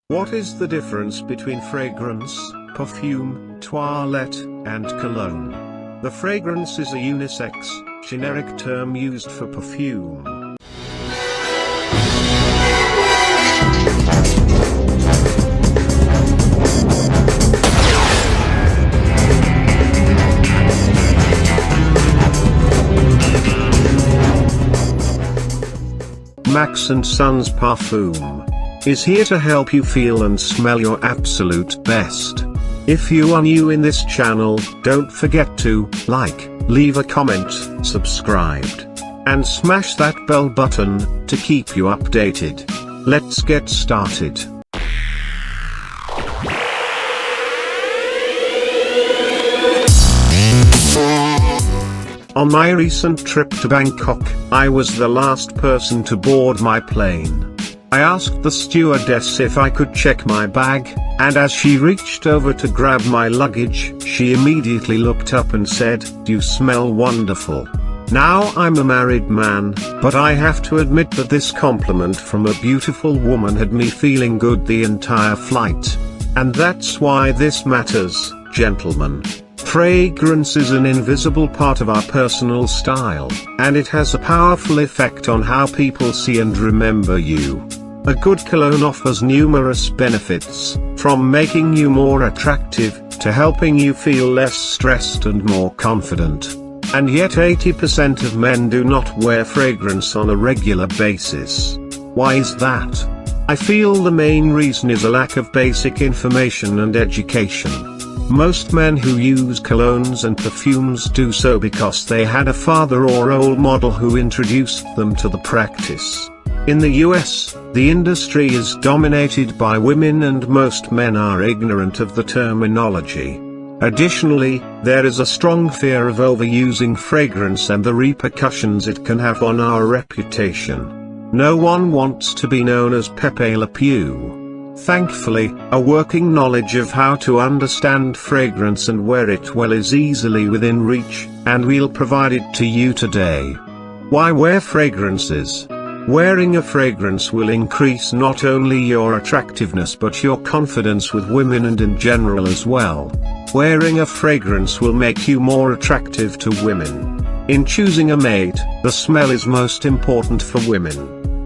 What is the difference between fragrance, perfume, toilette, and cologne? The fragrance is a unisex, generic term used for perfume. Max & Sons Parfum is here to help you feel and smell your absolute best. If you are new in this channel, don't forget to like, leave a comment, subscribed, and smash that bell button to keep you updated. Let's get started. On my recent trip to Bangkok, I was the last person to board my plane. I asked the stewardess if I could check my bag, and as she reached over to grab my luggage, she immediately looked up and said, "You smell wonderful." Now I'm a married man, but I have to admit that this compliment from a beautiful woman had me feeling good the entire flight. And that's why this matters, gentlemen. Fragrance is an invisible part of our personal style, and it has a powerful effect on how people see and remember you. A good cologne offers numerous benefits, from making you more attractive, to helping you feel less stressed and more confident. And yet 80% of men do not wear fragrance on a regular basis. Why is that? I feel the main reason is a lack of basic information and education. Most men who use colognes and perfumes do so because they had a father or role model who introduced them to the practice. In the US, the industry is dominated by women and most men are ignorant of the terminology. Additionally, there is a strong fear of overusing fragrance and the repercussions it can have on our reputation. No one wants to be known as Pepe Le Pew. Thankfully, a working knowledge of how to understand fragrance and wear it well is easily within reach, and we'll provide it to you today. Why wear fragrances? Wearing a fragrance will increase not only your attractiveness but your confidence with women and in general as well. Wearing a fragrance will make you more attractive to women. In choosing a mate, the smell is most important for women.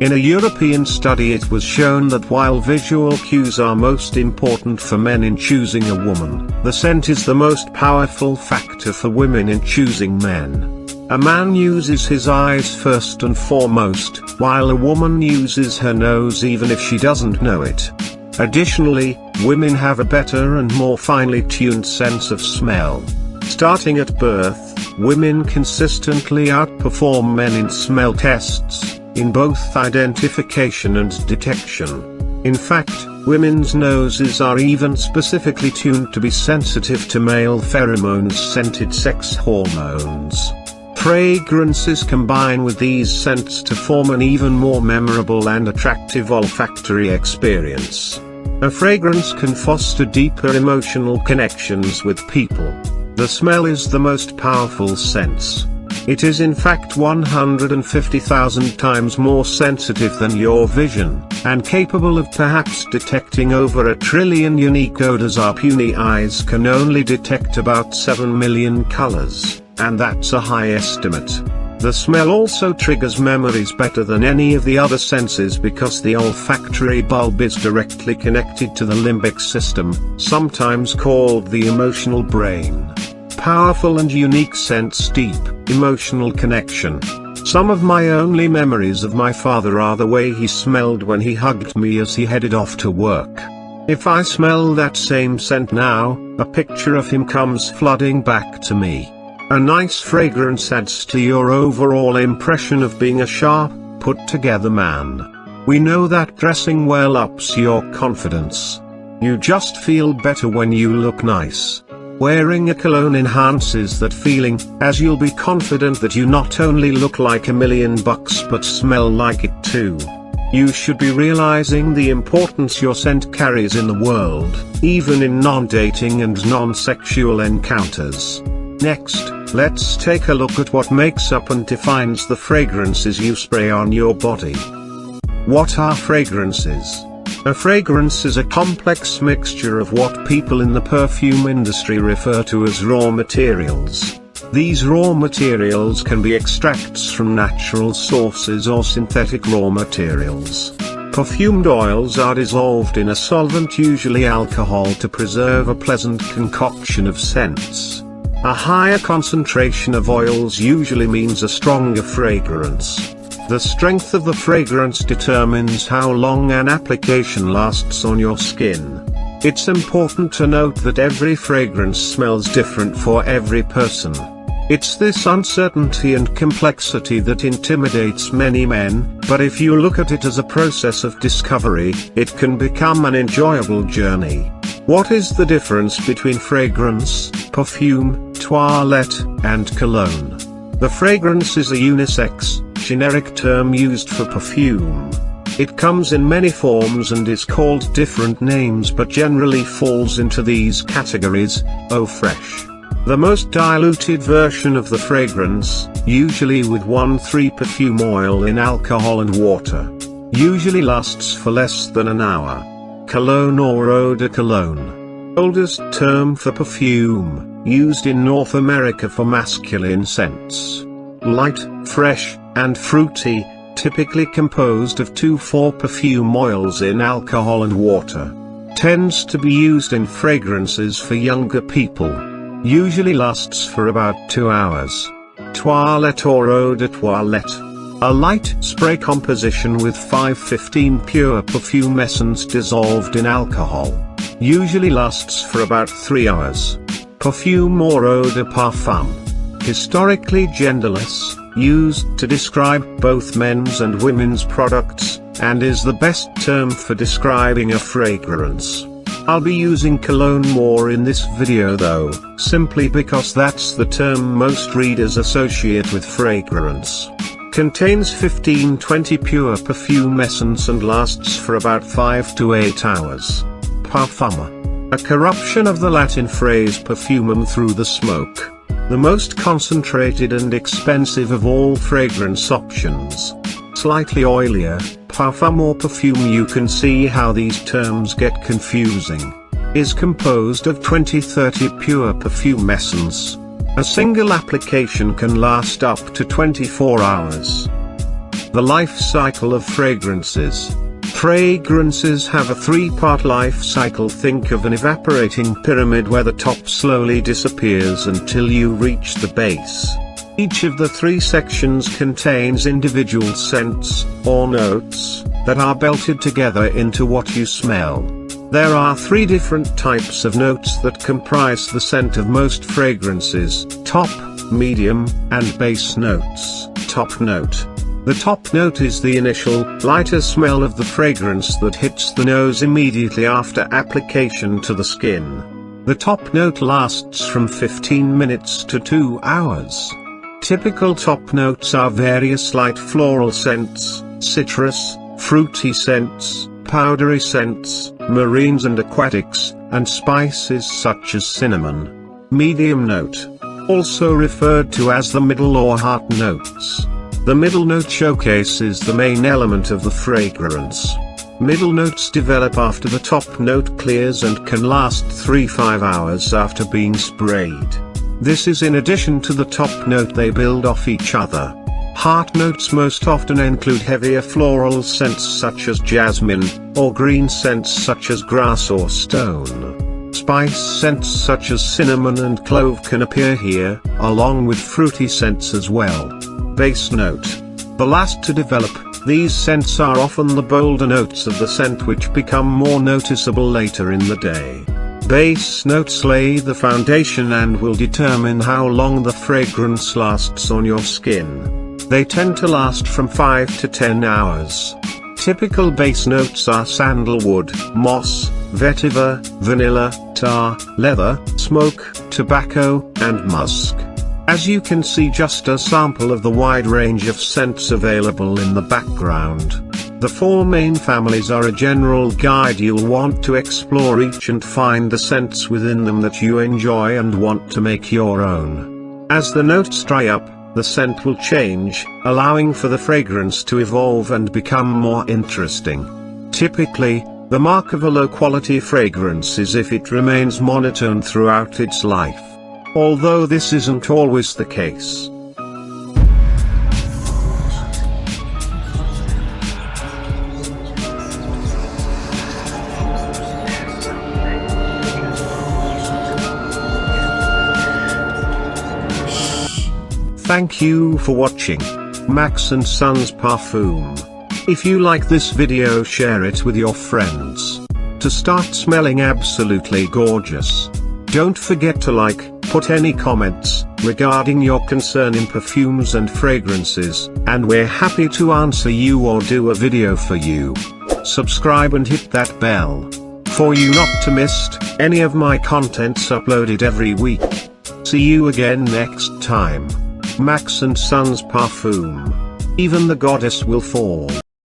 In a European study it was shown that while visual cues are most important for men in choosing a woman, the scent is the most powerful factor for women in choosing men. A man uses his eyes first and foremost, while a woman uses her nose even if she doesn't know it. Additionally, women have a better and more finely tuned sense of smell. Starting at birth, women consistently outperform men in smell tests, in both identification and detection. In fact, women's noses are even specifically tuned to be sensitive to male pheromones, scented sex hormones. Fragrances combine with these scents to form an even more memorable and attractive olfactory experience. A fragrance can foster deeper emotional connections with people. The smell is the most powerful sense. It is in fact 150,000 times more sensitive than your vision, and capable of perhaps detecting over 1 trillion unique odors. Our puny eyes can only detect about 7 million colors, and that's a high estimate. The smell also triggers memories better than any of the other senses because the olfactory bulb is directly connected to the limbic system, sometimes called the emotional brain. Powerful and unique scents, deep, emotional connection. Some of my only memories of my father are the way he smelled when he hugged me as he headed off to work. If I smell that same scent now, a picture of him comes flooding back to me. A nice fragrance adds to your overall impression of being a sharp, put-together man. We know that dressing well ups your confidence. You just feel better when you look nice. Wearing a cologne enhances that feeling, as you'll be confident that you not only look like $1,000,000 but smell like it too. You should be realizing the importance your scent carries in the world, even in non-dating and non-sexual encounters. Next, let's take a look at what makes up and defines the fragrances you spray on your body. What are fragrances? A fragrance is a complex mixture of what people in the perfume industry refer to as raw materials. These raw materials can be extracts from natural sources or synthetic raw materials. Perfumed oils are dissolved in a solvent, usually alcohol, to preserve a pleasant concoction of scents. A higher concentration of oils usually means a stronger fragrance. The strength of the fragrance determines how long an application lasts on your skin. It's important to note that every fragrance smells different for every person. It's this uncertainty and complexity that intimidates many men, but if you look at it as a process of discovery, it can become an enjoyable journey. What is the difference between fragrance, perfume, toilette, and cologne? The fragrance is a unisex, generic term used for perfume. It comes in many forms and is called different names but generally falls into these categories: eau fraiche. The most diluted version of the fragrance, usually with 1,3 perfume oil in alcohol and water, usually lasts for less than an hour. Cologne or eau de cologne. Oldest term for perfume, used in North America for masculine scents. Light, fresh, and fruity, typically composed of 2,4 perfume oils in alcohol and water. Tends to be used in fragrances for younger people. Usually lasts for about 2 hours. Toilette or eau de toilette. A light spray composition with 515 pure perfume essence dissolved in alcohol. Usually lasts for about 3 hours. Perfume or eau de parfum. Historically genderless, used to describe both men's and women's products, and is the best term for describing a fragrance. I'll be using cologne more in this video though, simply because that's the term most readers associate with fragrance. Contains 15-20 pure perfume essence and lasts for about 5 to 8 hours. Parfum. A corruption of the Latin phrase perfumum, through the smoke. The most concentrated and expensive of all fragrance options. Slightly oilier, parfum or perfume, you can see how these terms get confusing. Is composed of 20-30 pure perfume essence. A single application can last up to 24 hours. The life cycle of fragrances. Fragrances have a 3-part life cycle. Think of an evaporating pyramid where the top slowly disappears until you reach the base. Each of the 3 sections contains individual scents, or notes, that are belted together into what you smell. There are 3 different types of notes that comprise the scent of most fragrances: top, medium, and base notes. Top note. The top note is the initial, lighter smell of the fragrance that hits the nose immediately after application to the skin. The top note lasts from 15 minutes to 2 hours. Typical top notes are various light floral scents, citrus, fruity scents, powdery scents, marines and aquatics, and spices such as cinnamon. Medium note. Also referred to as the middle or heart notes. The middle note showcases the main element of the fragrance. Middle notes develop after the top note clears and can last 3-5 hours after being sprayed. This is in addition to the top note; they build off each other. Heart notes most often include heavier floral scents such as jasmine, or green scents such as grass or stone. Spice scents such as cinnamon and clove can appear here, along with fruity scents as well. Base note. The last to develop, these scents are often the bolder notes of the scent which become more noticeable later in the day. Base notes lay the foundation and will determine how long the fragrance lasts on your skin. They tend to last from 5 to 10 hours. Typical base notes are sandalwood, moss, vetiver, vanilla, tar, leather, smoke, tobacco, and musk. As you can see, just a sample of the wide range of scents available in the background. The 4 main families are a general guide. You'll want to explore each and find the scents within them that you enjoy and want to make your own. As the notes dry up, the scent will change, allowing for the fragrance to evolve and become more interesting. Typically, The mark of a low-quality fragrance is if it remains monotone throughout its life. Although this isn't always the case. Thank you for watching Max & Sons Parfum. If you like this video, share it with your friends to start smelling absolutely gorgeous. Don't forget to like, put any comments regarding your concern in perfumes and fragrances, and we're happy to answer you or do a video for you. Subscribe and hit that bell for you not to miss any of my contents uploaded every week. See you again next time. Max & Sons Parfum. Even the goddess will fall.